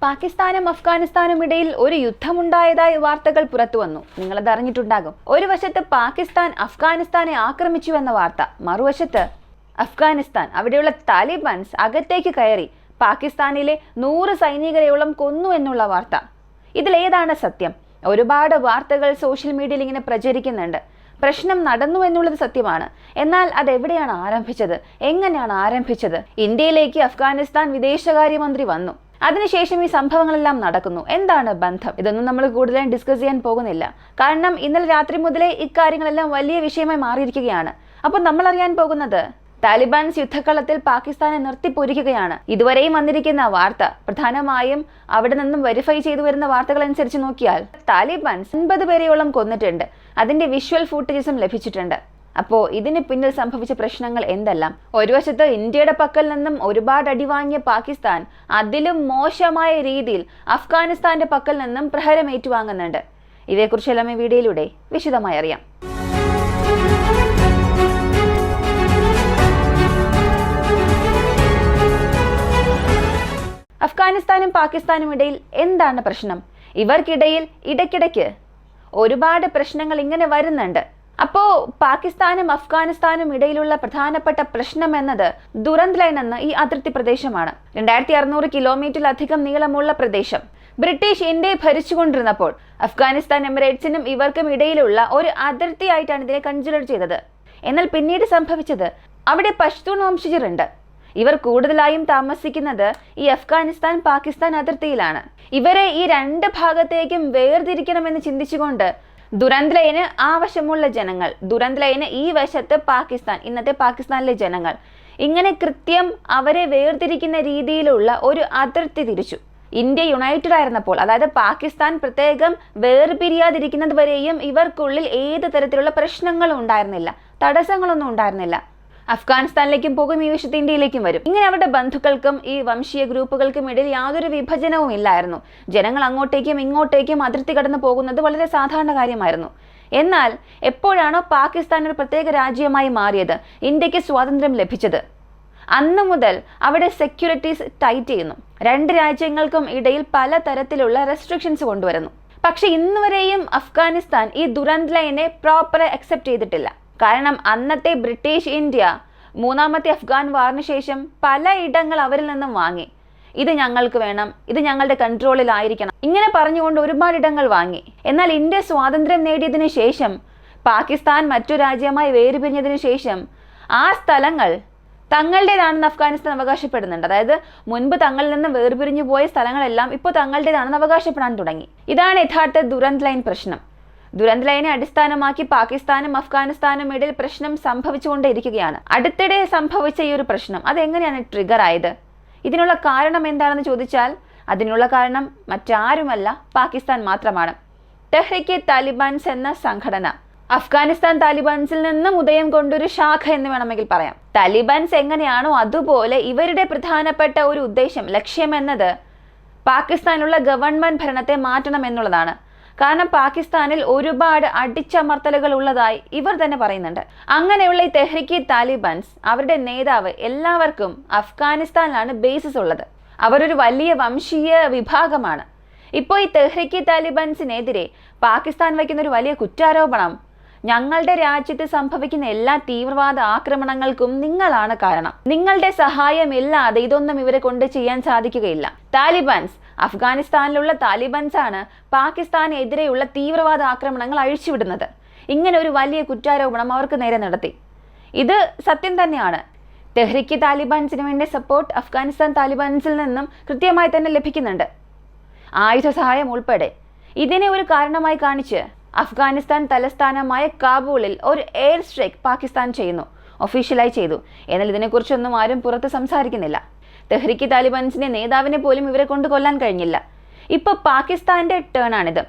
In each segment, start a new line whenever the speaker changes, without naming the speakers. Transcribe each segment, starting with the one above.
പാകിസ്ഥാനും അഫ്ഗാനിസ്ഥാനും ഇടയിൽ ഒരു യുദ്ധമുണ്ടായതായി വാർത്തകൾ പുറത്തുവന്നു. നിങ്ങളത് അറിഞ്ഞിട്ടുണ്ടാകും. ഒരു വശത്ത് പാകിസ്ഥാൻ അഫ്ഗാനിസ്ഥാനെ ആക്രമിച്ചു എന്ന വാർത്ത, മറുവശത്ത് അഫ്ഗാനിസ്ഥാൻ അവിടെയുള്ള താലിബാൻസ് അകത്തേക്ക് കയറി പാകിസ്ഥാനിലെ 100 സൈനികരെയോളം കൊന്നു എന്നുള്ള വാർത്ത. ഇതിലേതാണ് സത്യം? ഒരുപാട് വാർത്തകൾ സോഷ്യൽ മീഡിയയിൽ ഇങ്ങനെ പ്രചരിക്കുന്നുണ്ട്. പ്രശ്നം നടന്നു എന്നുള്ളത് സത്യമാണ്. എന്നാൽ അതെവിടെയാണ് ആരംഭിച്ചത്? എങ്ങനെയാണ് ആരംഭിച്ചത്? ഇന്ത്യയിലേക്ക് അഫ്ഗാനിസ്ഥാൻ വിദേശകാര്യമന്ത്രി വന്നു. അതിനുശേഷം ഈ സംഭവങ്ങളെല്ലാം നടക്കുന്നു. എന്താണ് ബന്ധം? ഇതൊന്നും നമ്മൾ കൂടുതലായി ഡിസ്കസ് ചെയ്യാൻ പോകുന്നില്ല. കാരണം ഇന്നലെ രാത്രി മുതലേ ഇക്കാര്യങ്ങളെല്ലാം വലിയ വിഷയമായി മാറിയിരിക്കുകയാണ്. അപ്പോൾ നമ്മൾ അറിയാൻ പോകുന്നത്, താലിബാൻസ് യുദ്ധക്കളത്തിൽ പാകിസ്ഥാനെ നിർത്തിപ്പൊരിക്കുകയാണ്. ഇതുവരെയും വന്നിരിക്കുന്ന വാർത്ത, പ്രധാനമായും അവിടെ നിന്നും വെരിഫൈ ചെയ്തു വരുന്ന വാർത്തകൾ അനുസരിച്ച് നോക്കിയാൽ താലിബാൻസ് 50 പേരെയോളം കൊന്നിട്ടുണ്ട്. അതിന്റെ വിഷ്വൽ ഫൂട്ടേജസും ലഭിച്ചിട്ടുണ്ട്. അപ്പോൾ ഇതിന് പിന്നിൽ സംഭവിച്ച പ്രശ്നങ്ങൾ എന്തെല്ലാം? ഒരു വശത്ത് ഇന്ത്യയുടെ പക്കൽ നിന്നും ഒരുപാട് അടിവാങ്ങിയ പാകിസ്ഥാൻ അതിലും മോശമായ രീതിയിൽ അഫ്ഗാനിസ്ഥാന്റെ പക്കൽ നിന്നും പ്രഹരം ഏറ്റുവാങ്ങുന്നുണ്ട്. ഇതേക്കുറിച്ചെല്ലാം ഈ വീഡിയോയിലൂടെ വിശദമായി അറിയാം. അഫ്ഗാനിസ്ഥാനും പാകിസ്ഥാനും ഇടയിൽ എന്താണ് പ്രശ്നം? ഇവർക്കിടയിൽ ഇടയ്ക്കിടയ്ക്ക് ഒരുപാട് പ്രശ്നങ്ങൾ ഇങ്ങനെ വരുന്നുണ്ട്. അപ്പോ പാകിസ്ഥാനും അഫ്ഗാനിസ്ഥാനും ഇടയിലുള്ള പ്രധാനപ്പെട്ട പ്രശ്നം എന്നത് ദുരന്ത് ലൈൻ എന്ന ഈ അതിർത്തി പ്രദേശമാണ്. 2600 കിലോമീറ്ററിലധികം നീളമുള്ള പ്രദേശം. ബ്രിട്ടീഷ് ഇന്ത്യയെ ഭരിച്ചുകൊണ്ടിരുന്നപ്പോൾ അഫ്ഗാനിസ്ഥാൻ എമിറേറ്റ്സിനും ഇവർക്കും ഇടയിലുള്ള ഒരു അതിർത്തിയായിട്ടാണ് ഇതിനെ കൺസിഡർ ചെയ്തത്. എന്നാൽ പിന്നീട് സംഭവിച്ചത്, അവിടെ പഷ്തൂൺ വംശജർ ഉണ്ട്. ഇവർ കൂടുതലായും താമസിക്കുന്നത് ഈ അഫ്ഗാനിസ്ഥാൻ പാകിസ്ഥാൻ അതിർത്തിയിലാണ്. ഇവരെ ഈ 2 ഭാഗത്തേക്കും വേർതിരിക്കണമെന്ന് ചിന്തിച്ചുകൊണ്ട് ദുരന്ത് ലൈന് ആവശ്യമുള്ള ജനങ്ങൾ, ദുരന്ത് ലൈന് ഈ വശത്ത് പാകിസ്ഥാൻ, ഇന്നത്തെ പാകിസ്ഥാനിലെ ജനങ്ങൾ, ഇങ്ങനെ കൃത്യം അവരെ വേർതിരിക്കുന്ന രീതിയിലുള്ള ഒരു അതിർത്തി തിരിച്ചു. ഇന്ത്യ യുണൈറ്റഡ് ആയിരുന്നപ്പോൾ, അതായത് പാകിസ്ഥാൻ പ്രത്യേകം വേർപിരിയാതിരിക്കുന്നത് വരെയും ഇവർക്കുള്ളിൽ ഏത് തരത്തിലുള്ള പ്രശ്നങ്ങളും ഉണ്ടായിരുന്നില്ല, തടസ്സങ്ങളൊന്നും ഉണ്ടായിരുന്നില്ല. അഫ്ഗാനിസ്ഥാനിലേക്കും പോകും, ഈ വശത്ത് ഇന്ത്യയിലേക്കും വരും. ഇങ്ങനെ അവരുടെ ബന്ധുക്കൾക്കും ഈ വംശീയ ഗ്രൂപ്പുകൾക്കും ഇടയിൽ യാതൊരു വിഭജനവും ഇല്ലായിരുന്നു. ജനങ്ങൾ അങ്ങോട്ടേക്കും ഇങ്ങോട്ടേക്കും അതിർത്തി കടന്നു പോകുന്നത് വളരെ സാധാരണ കാര്യമായിരുന്നു. എന്നാൽ എപ്പോഴാണോ പാകിസ്ഥാൻ ഒരു പ്രത്യേക രാജ്യമായി മാറിയത്, ഇന്ത്യക്ക് സ്വാതന്ത്ര്യം ലഭിച്ചത്, അന്നു മുതൽ അവിടെ സെക്യൂരിറ്റീസ് ടൈറ്റ് ചെയ്യുന്നു. 2 രാജ്യങ്ങൾക്കും ഇടയിൽ പല തരത്തിലുള്ള റെസ്ട്രിക്ഷൻസ് കൊണ്ടുവരുന്നു. പക്ഷെ ഇന്നുവരെയും അഫ്ഗാനിസ്ഥാൻ ഈ ദുരന്ത് ലൈനെ പ്രോപ്പറായി അക്സെപ്റ്റ് ചെയ്തിട്ടില്ല. കാരണം അന്നത്തെ ബ്രിട്ടീഷ് ഇന്ത്യ 3ാമത്തെ അഫ്ഗാൻ വാറിന് ശേഷം പലയിടങ്ങൾ അവരിൽ നിന്നും വാങ്ങി. ഇത് ഞങ്ങൾക്ക് വേണം, ഇത് ഞങ്ങളുടെ കൺട്രോളിലായിരിക്കണം, ഇങ്ങനെ പറഞ്ഞുകൊണ്ട് ഒരുപാട് ഇടങ്ങൾ വാങ്ങി. എന്നാൽ ഇന്ത്യ സ്വാതന്ത്ര്യം നേടിയതിനു ശേഷം, പാകിസ്ഥാൻ മറ്റു രാജ്യമായി വേർപിരിഞ്ഞതിനു ശേഷം ആ സ്ഥലങ്ങൾ തങ്ങളുടേതാണെന്ന് അഫ്ഗാനിസ്ഥാൻ അവകാശപ്പെടുന്നുണ്ട്. അതായത് മുൻപ് തങ്ങളിൽ നിന്ന് വേർപിരിഞ്ഞു പോയ സ്ഥലങ്ങളെല്ലാം ഇപ്പോൾ തങ്ങളുടേതാണെന്ന് അവകാശപ്പെടാൻ തുടങ്ങി. ഇതാണ് യഥാർത്ഥ ദുരന്ത് ലൈൻ പ്രശ്നം. ദുരന്ത് ലൈനെ അടിസ്ഥാനമാക്കി പാകിസ്ഥാനും അഫ്ഗാനിസ്ഥാനും ഇടയിൽ പ്രശ്നം സംഭവിച്ചുകൊണ്ടേയിരിക്കുകയാണ്. അടുത്തിടെ സംഭവിച്ച ഈ ഒരു പ്രശ്നം അതെങ്ങനെയാണ് ട്രിഗർ ആയത്? ഇതിനുള്ള കാരണം എന്താണെന്ന് ചോദിച്ചാൽ, അതിനുള്ള കാരണം മറ്റാരുമല്ല, പാകിസ്ഥാൻ മാത്രമാണ്. തെഹ്രീക്ക് താലിബാൻസ് എന്ന സംഘടന അഫ്ഗാനിസ്ഥാൻ താലിബാൻസിൽ നിന്നും ഉദയം കൊണ്ടൊരു ശാഖ എന്ന് വേണമെങ്കിൽ പറയാം. താലിബാൻസ് എങ്ങനെയാണോ അതുപോലെ ഇവരുടെ പ്രധാനപ്പെട്ട ഒരു ഉദ്ദേശം, ലക്ഷ്യം എന്നത് പാകിസ്ഥാനുള്ള ഗവൺമെന്റ് ഭരണത്തെ മാറ്റണം എന്നുള്ളതാണ്. കാരണം പാകിസ്ഥാനിൽ ഒരുപാട് അടിച്ചമർത്തലുകൾ ഉള്ളതായി ഇവർ തന്നെ പറയുന്നുണ്ട്. അങ്ങനെയുള്ള ഈ തെഹ്രീക്ക് താലിബാൻസ്, അവരുടെ നേതാവ് എല്ലാവർക്കും അഫ്ഗാനിസ്ഥാനിലാണ് ബേസിസ് ഉള്ളത്. അവരൊരു വലിയ വംശീയ വിഭാഗമാണ്. ഇപ്പോൾ ഈ തെഹ്രീക്ക് താലിബാൻസിനെതിരെ പാകിസ്ഥാൻ വയ്ക്കുന്ന ഒരു വലിയ കുറ്റാരോപണം, ഞങ്ങളുടെ രാജ്യത്ത് സംഭവിക്കുന്ന എല്ലാ തീവ്രവാദ ആക്രമണങ്ങൾക്കും നിങ്ങളാണ് കാരണം. നിങ്ങളുടെ സഹായമില്ലാതെ ഇതൊന്നും ഇവരെ കൊണ്ട് ചെയ്യാൻ സാധിക്കുകയില്ല. താലിബാൻസ്, അഫ്ഗാനിസ്ഥാനിലുള്ള താലിബാൻസ് ആണ് പാകിസ്ഥാനെതിരെയുള്ള തീവ്രവാദ ആക്രമണങ്ങൾ അഴിച്ചുവിടുന്നത്. ഇങ്ങനെ ഒരു വലിയ കുറ്റാരോപണം അവർക്ക് നേരെ നടത്തി. ഇത് സത്യം തന്നെയാണ്. തെഹ്രീക്ക് താലിബാൻസിന് വേണ്ടി സപ്പോർട്ട് അഫ്ഗാനിസ്ഥാൻ താലിബാൻസിൽ നിന്നും കൃത്യമായി തന്നെ ലഭിക്കുന്നുണ്ട്, ആയുധ സഹായം ഉൾപ്പെടെ. ഇതിനെ ഒരു കാരണമായി കാണിച്ച് അഫ്ഗാനിസ്ഥാൻ തലസ്ഥാനമായ കാബൂളിൽ ഒരു എയർ സ്ട്രൈക്ക് പാകിസ്ഥാൻ ചെയ്യുന്നു, ഒഫീഷ്യലായി ചെയ്തു. എന്നാൽ ഇതിനെക്കുറിച്ചൊന്നും ആരും പുറത്ത് സംസാരിക്കുന്നില്ല. തെഹ്രീക്ക് താലിബാൻസിന്റെ നേതാവിനെ പോലും ഇവരെ കൊണ്ട് കൊല്ലാൻ കഴിഞ്ഞില്ല. ഇപ്പൊ പാകിസ്ഥാന്റെ ടേൺ ആണിത്.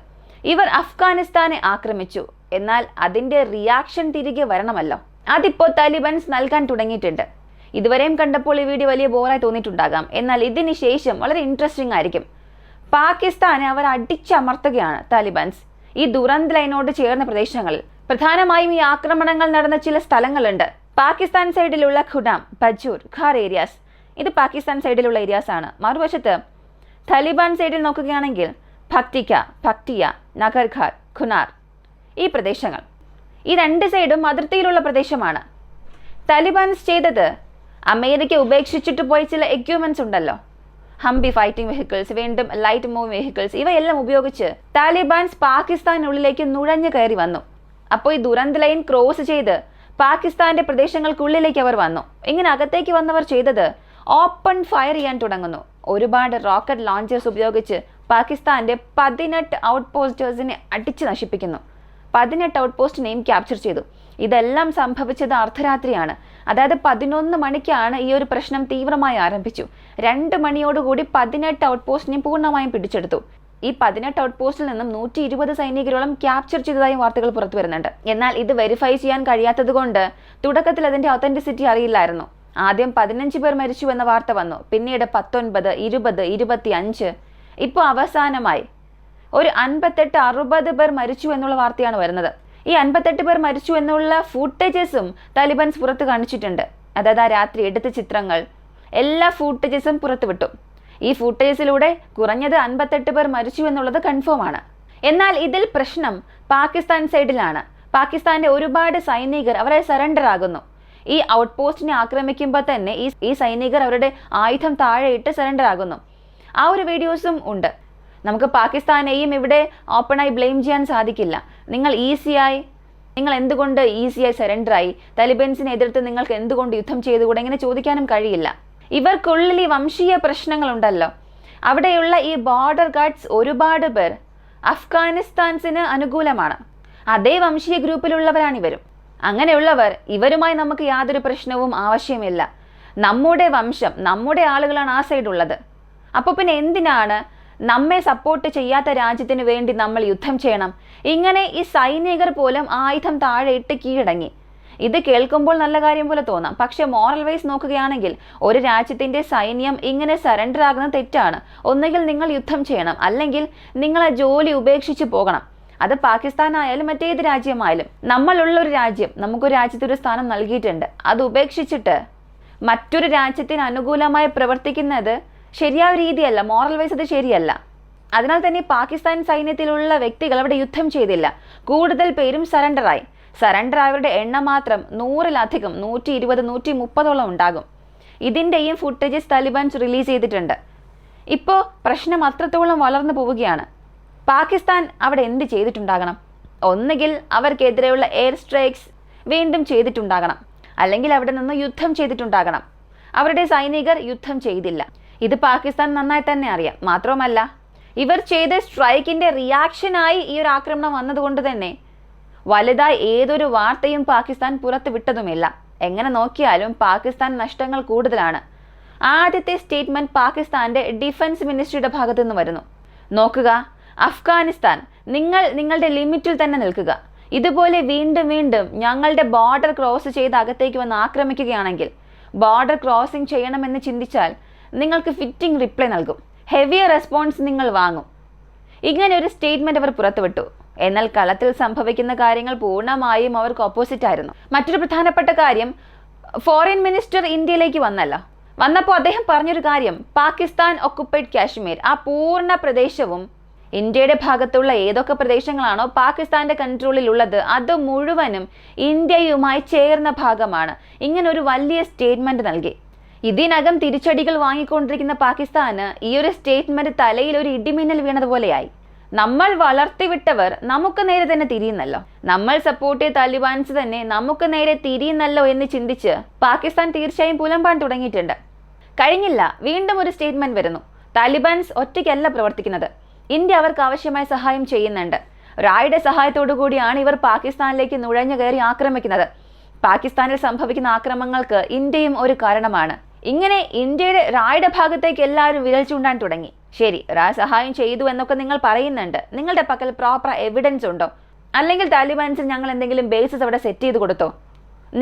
ഇവർ അഫ്ഗാനിസ്ഥാനെ ആക്രമിച്ചു, എന്നാൽ അതിന്റെ റിയാക്ഷൻ തിരികെ വരണമല്ലോ. അതിപ്പോൾ താലിബാൻസ് നൽകാൻ തുടങ്ങിയിട്ടുണ്ട്. ഇതുവരെയും കണ്ടപ്പോൾ ഈ വീഡിയോ വലിയ ബോറായി തോന്നിയിട്ടുണ്ടാകാം. എന്നാൽ ഇതിന് ശേഷം വളരെ ഇൻട്രസ്റ്റിംഗ് ആയിരിക്കും. പാകിസ്ഥാനെ അവർ അടിച്ചമർത്തുകയാണ് താലിബാൻസ് ഈ ദുരന്ത് ലൈനോട് ചേർന്ന പ്രദേശങ്ങളിൽ. പ്രധാനമായും ഈ ആക്രമണങ്ങൾ നടന്ന ചില സ്ഥലങ്ങളുണ്ട്. പാകിസ്ഥാൻ സൈഡിലുള്ള ഖുഡാം, ബജൂർ, ഖാർ ഏരിയാസ്, ഇത് പാകിസ്ഥാൻ സൈഡിലുള്ള ഏരിയാസ് ആണ്. മറുവശത്ത് താലിബാൻ സൈഡിൽ നോക്കുകയാണെങ്കിൽ ഭക്തിയ, നഗർഘർ, ഖുനാർ ഈ പ്രദേശങ്ങൾ, ഈ രണ്ട് സൈഡും അതിർത്തിയിലുള്ള പ്രദേശമാണ്. താലിബാൻസ് ചെയ്തത് അമേരിക്ക ഉപേക്ഷിച്ചിട്ട് പോയ ചില എക്യുപ്മെന്റ്സ് ഉണ്ടല്ലോ, ഹംബി ഫൈറ്റിംഗ് വെഹിക്കിൾസ്, വീണ്ടും ലൈറ്റ് മൂവിംഗ് വെഹിക്കിൾസ്, ഇവയെല്ലാം ഉപയോഗിച്ച് താലിബാൻസ് പാകിസ്ഥാനുള്ളിലേക്ക് നുഴഞ്ഞു കയറി വന്നു. അപ്പോൾ ഈ ദുരന്ത് ലൈൻ ക്രോസ് ചെയ്ത് പാകിസ്ഥാന്റെ പ്രദേശങ്ങൾക്കുള്ളിലേക്ക് അവർ വന്നു. ഇങ്ങനെ അകത്തേക്ക് വന്നവർ ചെയ്തത് ഓപ്പൺ ഫയർ ചെയ്യാൻ തുടങ്ങുന്നു. ഒരുപാട് റോക്കറ്റ് ലോഞ്ചേഴ്സ് ഉപയോഗിച്ച് പാകിസ്ഥാന്റെ 18 ഔട്ട് പോസ്റ്റേഴ്സിനെ അടിച്ചു നശിപ്പിക്കുന്നു. 18 ഔട്ട് പോസ്റ്റിനെയും ക്യാപ്ചർ ചെയ്തു. ഇതെല്ലാം സംഭവിച്ചത് അർദ്ധരാത്രിയാണ്. അതായത് 11 മണിക്കാണ് ഈ ഒരു പ്രശ്നം തീവ്രമായി ആരംഭിച്ചു. 2 മണിയോടുകൂടി 18 ഔട്ട് പോസ്റ്റിനെയും പൂർണ്ണമായും പിടിച്ചെടുത്തു. ഈ 18 ഔട്ട് പോസ്റ്റിൽ നിന്നും 120 സൈനികരോളം ക്യാപ്ചർ ചെയ്തതായും വാർത്തകൾ പുറത്തു വരുന്നുണ്ട്. എന്നാൽ ഇത് വെരിഫൈ ചെയ്യാൻ കഴിയാത്തത് കൊണ്ട് തുടക്കത്തിൽ അതിന്റെ ഒത്തന്റിസിറ്റി അറിയില്ലായിരുന്നു. ആദ്യം 15 പേർ മരിച്ചു എന്ന വാർത്ത വന്നു, പിന്നീട് 19, 20, 25, ഇപ്പോൾ അവസാനമായി ഒരു 58-60 പേർ മരിച്ചു എന്നുള്ള വാർത്തയാണ് വരുന്നത്. ഈ 58 പേർ മരിച്ചു എന്നുള്ള ഫൂട്ടേജസും താലിബാൻസ് പുറത്ത് കാണിച്ചിട്ടുണ്ട്. അതായത് ആ രാത്രി എടുത്ത ചിത്രങ്ങൾ, എല്ലാ ഫൂട്ടേജസും പുറത്തുവിട്ടു. ഈ ഫൂട്ടേജസിലൂടെ കുറഞ്ഞത് 58 പേർ മരിച്ചു എന്നുള്ളത് കൺഫേം ആണ്. എന്നാൽ ഇതിൽ പ്രശ്നം പാകിസ്ഥാൻ സൈഡിലാണ്. പാകിസ്ഥാന്റെ ഒരുപാട് സൈനികർ അവരെ സറണ്ടർ ആകുന്നു. ഈ ഔട്ട് പോസ്റ്റിനെ ആക്രമിക്കുമ്പോൾ തന്നെ ഈ സൈനികർ അവരുടെ ആയുധം താഴെയിട്ട് സറണ്ടർ ആകുന്നു. ആ ഒരു വീഡിയോസും ഉണ്ട്. നമുക്ക് പാകിസ്ഥാനെയും ഇവിടെ ഓപ്പണായി ബ്ലെയിം ചെയ്യാൻ സാധിക്കില്ല. നിങ്ങൾ എന്തുകൊണ്ട് ഈസിയായി സറണ്ടറായി, താലിബാൻസിനെ എതിർത്ത് നിങ്ങൾക്ക് എന്തുകൊണ്ട് യുദ്ധം ചെയ്തുകൂടെ, ഇങ്ങനെ ചോദിക്കാനും കഴിയില്ല. ഇവർക്കുള്ളിൽ ഈ വംശീയ പ്രശ്നങ്ങളുണ്ടല്ലോ. അവിടെയുള്ള ഈ ബോർഡർ ഗാർഡ്സ് ഒരുപാട് പേർ അഫ്ഗാനിസ്ഥാൻസിന് അനുകൂലമാണ്. അതേ വംശീയ ഗ്രൂപ്പിലുള്ളവരാണിവരും. അങ്ങനെയുള്ളവർ ഇവരുമായി നമുക്ക് യാതൊരു പ്രശ്നവും ആവശ്യമില്ല. നമ്മുടെ വംശം, നമ്മുടെ ആളുകളാണ് ആ സൈഡുള്ളത്. അപ്പോൾ പിന്നെ എന്തിനാണ് നമ്മെ സപ്പോർട്ട് ചെയ്യാത്ത രാജ്യത്തിന് വേണ്ടി നമ്മൾ യുദ്ധം ചെയ്യണം? ഇങ്ങനെ ഈ സൈനികർ പോലും ആയുധം താഴെയിട്ട് കീഴടങ്ങി. ഇത് കേൾക്കുമ്പോൾ നല്ല കാര്യം പോലെ തോന്നാം. പക്ഷെ മോറൽ വൈസ് നോക്കുകയാണെങ്കിൽ ഒരു രാജ്യത്തിന്റെ സൈന്യം ഇങ്ങനെ സറണ്ടർ ആകുന്നത് തെറ്റാണ്. ഒന്നുകിൽ നിങ്ങൾ യുദ്ധം ചെയ്യണം, അല്ലെങ്കിൽ നിങ്ങൾ ആ ജോലി ഉപേക്ഷിച്ച് പോകണം. അത് പാകിസ്ഥാൻ ആയാലും മറ്റേത് രാജ്യമായാലും, നമ്മളുള്ള ഒരു രാജ്യം നമുക്കൊരു രാജ്യത്തൊരു സ്ഥാനം നൽകിയിട്ടുണ്ട്. അത് ഉപേക്ഷിച്ചിട്ട് മറ്റൊരു രാജ്യത്തിന് അനുകൂലമായി പ്രവർത്തിക്കുന്നത് ശരിയായ രീതിയല്ല. മോറൽ വൈസ് അത് ശരിയല്ല. അതിനാൽ തന്നെ പാകിസ്ഥാൻ സൈന്യത്തിലുള്ള വ്യക്തികൾ അവിടെ യുദ്ധം ചെയ്തില്ല. കൂടുതൽ പേരും സറണ്ടറായി. സറണ്ടർ ആയവരുടെ എണ്ണം മാത്രം 100-ലധികം, 120, 130 ഉണ്ടാകും. ഇതിൻ്റെയും ഫുട്ടേജസ് താലിബാൻസ് റിലീസ് ചെയ്തിട്ടുണ്ട്. ഇപ്പോൾ പ്രശ്നം അത്രത്തോളം വളർന്നു പോവുകയാണ്. പാകിസ്ഥാൻ അവിടെ എന്ത് ചെയ്തിട്ടുണ്ടാകണം? ഒന്നുകിൽ അവർക്കെതിരെയുള്ള എയർ സ്ട്രൈക്സ് വീണ്ടും ചെയ്തിട്ടുണ്ടാകണം, അല്ലെങ്കിൽ അവിടെ നിന്ന് യുദ്ധം ചെയ്തിട്ടുണ്ടാകണം. അവരുടെ സൈനികർ യുദ്ധം ചെയ്തില്ല. ഇത് പാകിസ്ഥാൻ നന്നായി തന്നെ അറിയാം. മാത്രവുമല്ല, ഇവർ ചെയ്ത സ്ട്രൈക്കിന്റെ റിയാക്ഷനായി ഈ ഒരു ആക്രമണം വന്നതുകൊണ്ട് തന്നെ വലുതായി ഏതൊരു വാർത്തയും പാകിസ്ഥാൻ പുറത്തു വിട്ടതുമില്ല. എങ്ങനെ നോക്കിയാലും പാകിസ്ഥാൻ നഷ്ടങ്ങൾ കൂടുതലാണ്. ആദ്യത്തെ സ്റ്റേറ്റ്മെന്റ് പാകിസ്ഥാന്റെ ഡിഫൻസ് മിനിസ്ട്രിയുടെ ഭാഗത്തു നിന്ന് വരുന്നു. നോക്കുക, അഫ്ഗാനിസ്ഥാൻ, നിങ്ങളുടെ ലിമിറ്റിൽ തന്നെ നിൽക്കുക. ഇതുപോലെ വീണ്ടും ഞങ്ങളുടെ ബോർഡർ ക്രോസ് ചെയ്ത് അകത്തേക്ക് വന്ന് ആക്രമിക്കുകയാണെങ്കിൽ, ബോർഡർ ക്രോസിംഗ് ചെയ്യണമെന്ന് ചിന്തിച്ചാൽ നിങ്ങൾക്ക് ഫിറ്റിംഗ് റിപ്ലൈ നൽകും, ഹെവിയർ റെസ്പോൺസ് നിങ്ങൾ വാങ്ങും. ഇങ്ങനെ ഒരു സ്റ്റേറ്റ്മെന്റ് അവർ പുറത്തുവിട്ടു. എന്നാൽ കളത്തിൽ സംഭവിക്കുന്ന കാര്യങ്ങൾ പൂർണ്ണമായും അവർക്ക് ഓപ്പോസിറ്റ് ആയിരുന്നു. മറ്റൊരു പ്രധാനപ്പെട്ട കാര്യം, ഫോറിൻ മിനിസ്റ്റർ ഇന്ത്യയിലേക്ക് വന്നപ്പോൾ അദ്ദേഹം പറഞ്ഞൊരു കാര്യം, പാകിസ്ഥാൻ ഒക്കുപ്പൈഡ് കാശ്മീർ, ആ പൂർണ്ണ പ്രദേശവും ഇന്ത്യയുടെ ഭാഗത്തുള്ള ഏതൊക്കെ പ്രദേശങ്ങളാണോ പാകിസ്ഥാന്റെ കൺട്രോളിൽ ഉള്ളത് അത് മുഴുവനും ഇന്ത്യയുമായി ചേർന്ന ഭാഗമാണ്. ഇങ്ങനെ ഒരു വലിയ സ്റ്റേറ്റ്മെന്റ് നൽകി. ഇതിനകം തിരിച്ചടികൾ വാങ്ങിക്കൊണ്ടിരിക്കുന്ന പാകിസ്ഥാന് ഈ ഒരു സ്റ്റേറ്റ്മെന്റ് തലയിൽ ഒരു ഇടിമിന്നൽ വീണതുപോലെയായി. നമ്മൾ വളർത്തിവിട്ടവർ നമുക്ക് നേരെ തന്നെ തിരിയുന്നല്ലോ, നമ്മൾ സപ്പോർട്ട് ചെയ്ത താലിബാൻസ് തന്നെ നമുക്ക് നേരെ തിരിയുന്നല്ലോ എന്ന് ചിന്തിച്ച് പാകിസ്ഥാൻ തീർച്ചയായും പുലമ്പാൻ തുടങ്ങിയിട്ടുണ്ട്. കഴിഞ്ഞില്ല, വീണ്ടും ഒരു സ്റ്റേറ്റ്മെന്റ് വരുന്നു. താലിബാൻസ് ഒറ്റയ്ക്കല്ല പ്രവർത്തിക്കുന്നത്, ഇന്ത്യ അവർക്ക് ആവശ്യമായ സഹായം ചെയ്യുന്നുണ്ട്. റായുടെ സഹായത്തോടു കൂടിയാണ് ഇവർ പാകിസ്ഥാനിലേക്ക് നുഴഞ്ഞു കയറി ആക്രമിക്കുന്നത്. പാകിസ്ഥാനിൽ സംഭവിക്കുന്ന ആക്രമണങ്ങൾക്ക് ഇന്ത്യയും ഒരു കാരണമാണ്. ഇങ്ങനെ ഇന്ത്യയുടെ റായുടെ ഭാഗത്തേക്ക് എല്ലാവരും വിരൽ ചൂണ്ടാൻ തുടങ്ങി. ശരി, റാ സഹായം ചെയ്തു എന്നൊക്കെ നിങ്ങൾ പറയുന്നുണ്ട്, നിങ്ങളുടെ പക്കൽ പ്രോപ്പർ എവിഡൻസ് ഉണ്ടോ? അല്ലെങ്കിൽ താലിബാൻസിൽ ഞങ്ങൾ എന്തെങ്കിലും ബേസസ് അവിടെ സെറ്റ് ചെയ്ത് കൊടുത്തോ?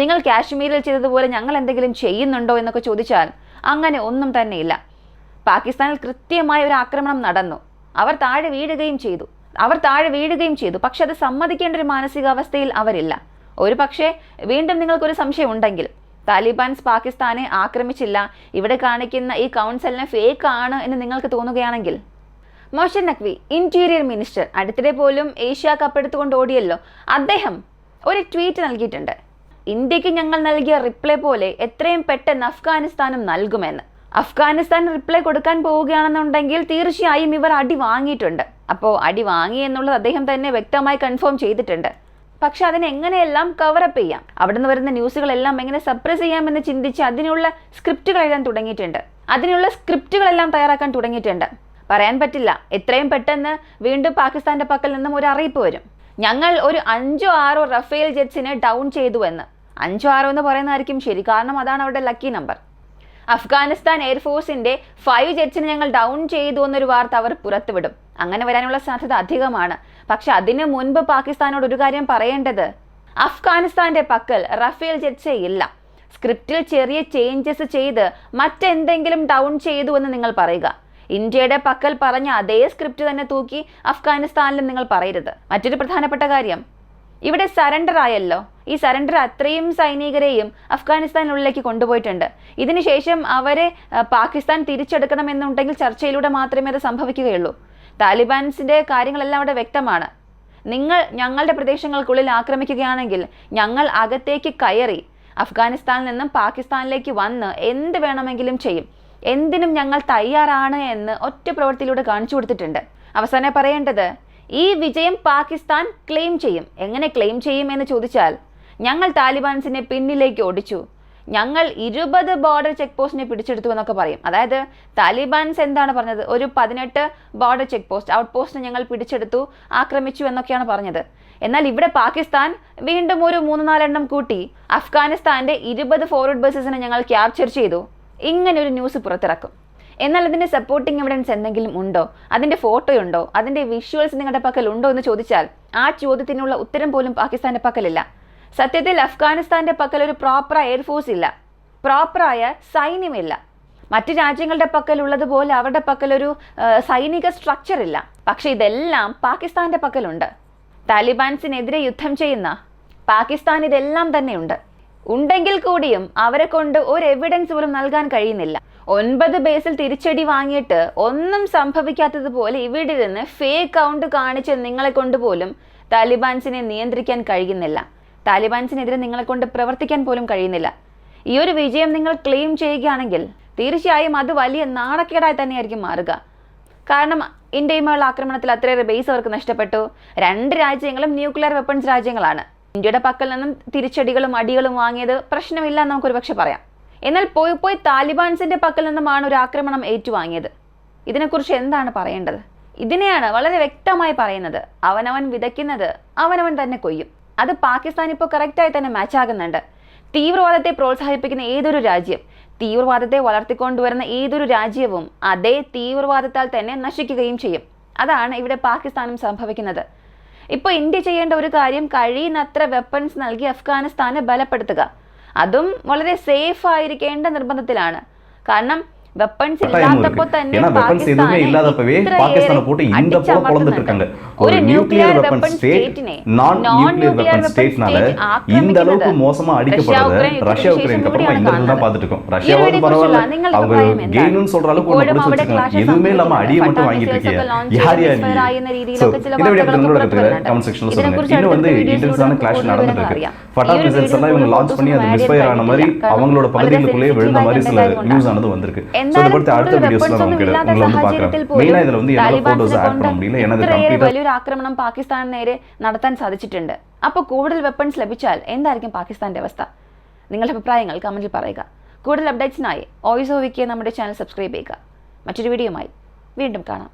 നിങ്ങൾ കാശ്മീരിൽ ചെയ്തതുപോലെ ഞങ്ങൾ എന്തെങ്കിലും ചെയ്യുന്നുണ്ടോ എന്നൊക്കെ ചോദിച്ചാൽ അങ്ങനെ ഒന്നും തന്നെയില്ല. പാകിസ്ഥാനിൽ കൃത്യമായ ഒരു ആക്രമണം നടന്നു. അവർ താഴെ വീഴുകയും ചെയ്തു. പക്ഷെ അത് സമ്മതിക്കേണ്ട ഒരു മാനസികാവസ്ഥയിൽ അവരില്ല. ഒരു പക്ഷേ വീണ്ടും നിങ്ങൾക്കൊരു സംശയം ഉണ്ടെങ്കിൽ, താലിബാൻസ് പാകിസ്ഥാനെ ആക്രമിച്ചില്ല, ഇവിടെ കാണിക്കുന്ന ഈ കൗൺസിലിന് ഫേക്ക് ആണ് എന്ന് നിങ്ങൾക്ക് തോന്നുകയാണെങ്കിൽ, മോഹസിൻ നഖ്വി ഇന്റീരിയർ മിനിസ്റ്റർ അടുത്തിടെ പോലും ഏഷ്യ കപ്പ് എടുത്തുകൊണ്ട് ഓടിയല്ലോ, അദ്ദേഹം ഒരു ട്വീറ്റ് നൽകിയിട്ടുണ്ട്. ഇന്ത്യക്ക് ഞങ്ങൾ നൽകിയ റിപ്ലൈ പോലെ എത്രയും പെട്ടെന്ന് അഫ്ഗാനിസ്ഥാനും നൽകുമെന്ന്. അഫ്ഗാനിസ്ഥാൻ റിപ്ലൈ കൊടുക്കാൻ പോവുകയാണെന്നുണ്ടെങ്കിൽ തീർച്ചയായും ഇവർ അടി വാങ്ങിയിട്ടുണ്ട്. അപ്പോൾ അടി വാങ്ങി എന്നുള്ളത് അദ്ദേഹം തന്നെ വ്യക്തമായി കൺഫേം ചെയ്തിട്ടുണ്ട്. പക്ഷെ അതിനെങ്ങനെയെല്ലാം കവറപ്പ് ചെയ്യാം, അവിടെ നിന്ന് വരുന്ന ന്യൂസുകളെല്ലാം എങ്ങനെ സപ്രസ് ചെയ്യാമെന്ന് ചിന്തിച്ച് അതിനുള്ള സ്ക്രിപ്റ്റുകൾ എഴുതാൻ തുടങ്ങിയിട്ടുണ്ട്. അതിനുള്ള സ്ക്രിപ്റ്റുകളെല്ലാം തയ്യാറാക്കാൻ തുടങ്ങിയിട്ടുണ്ട്. പറയാൻ പറ്റില്ല, എത്രയും പെട്ടെന്ന് വീണ്ടും പാകിസ്ഥാന്റെ പക്കൽ നിന്നും ഒരു അറിയിപ്പ് വരും. ഞങ്ങൾ ഒരു 5-6 റഫേൽ ജെറ്റ്സിനെ ഡൗൺ ചെയ്തു എന്ന്. 5-6 എന്ന് പറയുന്നതായിരിക്കും ശരി, കാരണം അതാണ് അവരുടെ ലക്കി നമ്പർ. അഫ്ഗാനിസ്ഥാൻ എയർഫോഴ്സിന്റെ 5 ജെറ്റ്സിനെ ഞങ്ങൾ ഡൗൺ ചെയ്തു എന്നൊരു വാർത്ത അവർ പുറത്തുവിടും. അങ്ങനെ വരാനുള്ള സാധ്യത അധികമാണ്. പക്ഷെ അതിനു മുൻപ് പാകിസ്ഥാനോട് ഒരു കാര്യം പറയേണ്ടത്, അഫ്ഗാനിസ്ഥാന്റെ പക്കൽ റഫേൽ ജെറ്റ്സേ ഇല്ല. സ്ക്രിപ്റ്റിൽ ചെറിയ ചേഞ്ചസ് ചെയ്ത് മറ്റെന്തെങ്കിലും ഡൗൺ ചെയ്തു എന്ന് നിങ്ങൾ പറയുക. ഇന്ത്യയുടെ പക്കൽ പറഞ്ഞ അതേ സ്ക്രിപ്റ്റ് തന്നെ തൂക്കി അഫ്ഗാനിസ്ഥാനിലും നിങ്ങൾ പറയരുത്. മറ്റൊരു പ്രധാനപ്പെട്ട കാര്യം, ഇവിടെ സറണ്ടർ ആയല്ലോ. ഈ സറണ്ടർ അത്രയും സൈനികരെയും അഫ്ഗാനിസ്ഥാനുള്ളിലേക്ക് കൊണ്ടുപോയിട്ടുണ്ട്. ഇതിനുശേഷം അവരെ പാകിസ്ഥാൻ തിരിച്ചെടുക്കണമെന്നുണ്ടെങ്കിൽ ചർച്ചയിലൂടെ മാത്രമേ അത് സംഭവിക്കുകയുള്ളൂ. താലിബാൻസിന്റെ കാര്യങ്ങളെല്ലാം അവിടെ വ്യക്തമാണ്. നിങ്ങൾ ഞങ്ങളുടെ പ്രദേശങ്ങൾക്കുള്ളിൽ ആക്രമിക്കുകയാണെങ്കിൽ ഞങ്ങൾ അകത്തേക്ക് കയറി അഫ്ഗാനിസ്ഥാനിൽ നിന്നും പാകിസ്ഥാനിലേക്ക് വന്ന് എന്ത് വേണമെങ്കിലും ചെയ്യും, എന്തിനും ഞങ്ങൾ തയ്യാറാണ് എന്ന് ഒറ്റ പ്രവൃത്തിയിലൂടെ കാണിച്ചു കൊടുത്തിട്ടുണ്ട്. അവസാനം പറയേണ്ടത്, ഈ വിജയം പാകിസ്ഥാൻ ക്ലെയിം ചെയ്യും. എങ്ങനെ ക്ലെയിം ചെയ്യും എന്ന് ചോദിച്ചാൽ, ഞങ്ങൾ താലിബാൻസിനെ പിന്നിലേക്ക് ഓടിച്ചു, ഞങ്ങൾ 20 ബോർഡർ ചെക്ക് പോസ്റ്റിനെ പിടിച്ചെടുത്തു എന്നൊക്കെ പറയും. അതായത് താലിബാൻസ് എന്താണ് പറഞ്ഞത്, ഒരു 18 border check post out post ഞങ്ങൾ പിടിച്ചെടുത്തു, ആക്രമിച്ചു എന്നൊക്കെയാണ് പറഞ്ഞത്. എന്നാൽ ഇവിടെ പാകിസ്ഥാൻ വീണ്ടും ഒരു 3-4 എണ്ണം കൂട്ടി അഫ്ഗാനിസ്ഥാന്റെ 20 ഫോർവേഡ് ബസസിനെ ഞങ്ങൾ ക്യാപ്ചർ ചെയ്തു, ഇങ്ങനെ ഒരു ന്യൂസ് പുറത്തിറക്കും. എന്നാൽ അതിൻ്റെ സപ്പോർട്ടിംഗ് എവിഡൻസ് എന്തെങ്കിലും ഉണ്ടോ, അതിൻ്റെ ഫോട്ടോയുണ്ടോ, അതിൻ്റെ വിഷ്വൽസ് നിങ്ങളുടെ പക്കൽ ഉണ്ടോ എന്ന് ചോദിച്ചാൽ ആ ചോദ്യത്തിനുള്ള ഉത്തരം പോലും പാകിസ്ഥാന്റെ പക്കലില്ല. സത്യത്തിൽ അഫ്ഗാനിസ്ഥാന്റെ പക്കൽ ഒരു പ്രോപ്പറായ എയർഫോഴ്സ് ഇല്ല, പ്രോപ്പറായ സൈന്യമില്ല. മറ്റ് രാജ്യങ്ങളുടെ പക്കൽ ഉള്ളതുപോലെ അവരുടെ പക്കൽ ഒരു സൈനിക സ്ട്രക്ചർ ഇല്ല. പക്ഷെ ഇതെല്ലാം പാകിസ്ഥാന്റെ പക്കലുണ്ട്. താലിബാൻസിനെതിരെ യുദ്ധം ചെയ്യുന്ന പാകിസ്ഥാൻ ഇതെല്ലാം തന്നെയുണ്ട്. ഉണ്ടെങ്കിൽ കൂടിയും അവരെ കൊണ്ട് ഒരു എവിഡൻസ് പോലും നൽകാൻ കഴിയുന്നില്ല. 9 ബേസിൽ തിരിച്ചടി വാങ്ങിയിട്ട് ഒന്നും സംഭവിക്കാത്തതുപോലെ ഇവിടെ നിന്ന് ഫേക്ക് അക്കൗണ്ട് കാണിച്ച് നിങ്ങളെ കൊണ്ട് പോലും താലിബാൻസിനെ നിയന്ത്രിക്കാൻ കഴിയുന്നില്ല. താലിബാൻസിനെതിരെ നിങ്ങളെ കൊണ്ട് പ്രവർത്തിക്കാൻ പോലും കഴിയുന്നില്ല. ഈ ഒരു വിജയം നിങ്ങൾ ക്ലെയിം ചെയ്യുകയാണെങ്കിൽ തീർച്ചയായും അത് വലിയ നാണക്കേടായി തന്നെയായിരിക്കും മാറുക. കാരണം ഇന്ത്യയുമായുള്ള ആക്രമണത്തിൽ അത്രയേറെ ബേസ് അവർക്ക് നഷ്ടപ്പെട്ടു. 2 രാജ്യങ്ങളും ന്യൂക്ലിയർ വെപ്പൺസ് രാജ്യങ്ങളാണ്. ഇന്ത്യയുടെ പക്കൽ നിന്നും തിരിച്ചടികളും അടികളും വാങ്ങിയത് പ്രശ്നമില്ല എന്ന് നമുക്കൊരു പക്ഷെ പറയാം. എന്നാൽ പോയി താലിബാൻസിന്റെ പക്കൽ നിന്നുമാണ് ഒരു ആക്രമണം ഏറ്റുവാങ്ങിയത്. ഇതിനെക്കുറിച്ച് എന്താണ് പറയേണ്ടത്? ഇതിനെയാണ് വളരെ വ്യക്തമായി പറയുന്നത്, അവനവൻ വിതയ്ക്കുന്നത് അവനവൻ തന്നെ കൊയ്യും. അത് പാകിസ്ഥാൻ ഇപ്പോൾ കറക്റ്റായി തന്നെ മാച്ച് ആകുന്നുണ്ട്. തീവ്രവാദത്തെ പ്രോത്സാഹിപ്പിക്കുന്ന ഏതൊരു രാജ്യം, തീവ്രവാദത്തെ വളർത്തിക്കൊണ്ടുവരുന്ന ഏതൊരു രാജ്യവും അതേ തീവ്രവാദത്താൽ തന്നെ നശിക്കുകയും ചെയ്യും. അതാണ് ഇവിടെ പാകിസ്ഥാനും സംഭവിക്കുന്നത്. ഇപ്പോൾ ഇന്ത്യ ചെയ്യേണ്ട ഒരു കാര്യം, കഴിയുന്നത്ര വെപ്പൺസ് നൽകി അഫ്ഗാനിസ്ഥാനെ ബലപ്പെടുത്തുക. അതും വളരെ സേഫ് ആയിരിക്കേണ്ട നിർബന്ധത്തിലാണ്. കാരണം வெப்பன்ஸ் இல்லாதப்போ തന്നെ
எதுவுமே இல்லாதப்பவே பாகிஸ்தானை போட்டு இந்த போல பொளந்துட்டு இருக்காங்க. ஒரு நியூக்ளியர் வெப்பன் ஸ்டேட் நான் நியூக்ளியர் வெப்பன் ஸ்டேட்னால இந்த அளவுக்கு மோசமா அடிக்கப்படுறது ரஷ்யா உக்ரைனுக்கு அப்புறமா இந்த இடத்துல தான் பார்த்துட்டு இருக்கோம். ரஷ்யா வந்து பரவாயில்ல, அவங்க கெயின்னு சொல்ற அளவுக்கு ஒண்ணு பிடிச்சு வச்சிருக்காங்க. எதுவுமே இல்லாம அடியை மட்டும் வாங்கிட்டு இருக்கீங்க. யார் யார் இதை விட கமெண்ட் செக்ஷன்ல சொல்லுங்க. இன்னும் வந்து இன்டென்ஸான கிளாஷ் நடந்துட்டு இருக்கு. ஃபட்டாக் மிசைல்ஸ் எல்லாம் இவங்க லான்ச் பண்ணி அது மிஸ்ஃபயர் ஆன மாதிரி அவங்களோட பகுதிகளுக்குள்ளே விழுந்த மாதிரி சில நியூஸ் ஆனது வந்திருக்கு. சோ இத பத்தி அடுத்த வீடியோஸ்ல நான் உங்களை வந்து பார்க்கறேன். மெயினா ഇതിൽ வந்து எல்லா ഫോട്ടോസ് ആഡ് பண்ண முடியல. எனது കംപ്ലീറ്റ്
വലിയൊരു ആക്രമണം പാകിസ്ഥാന് നേരെ നടത്താൻ സാധിച്ചിട്ടുണ്ട്. അപ്പോൾ കൂടുതൽ വെപ്പൺസ് ലഭിച്ചാൽ എന്തായിരിക്കും പാകിസ്ഥാന്റെ അവസ്ഥ? നിങ്ങളുടെ അഭിപ്രായങ്ങൾ കമന്റിൽ പറയുക. കൂടുതൽ അപ്ഡേറ്റ്സിനായി വോയിസ് ഓഫ് വിക്കിയെ നമ്മുടെ ചാനൽ സബ്സ്ക്രൈബ് ചെയ്യുക. മറ്റൊരു വീഡിയോയുമായി വീണ്ടും കാണാം.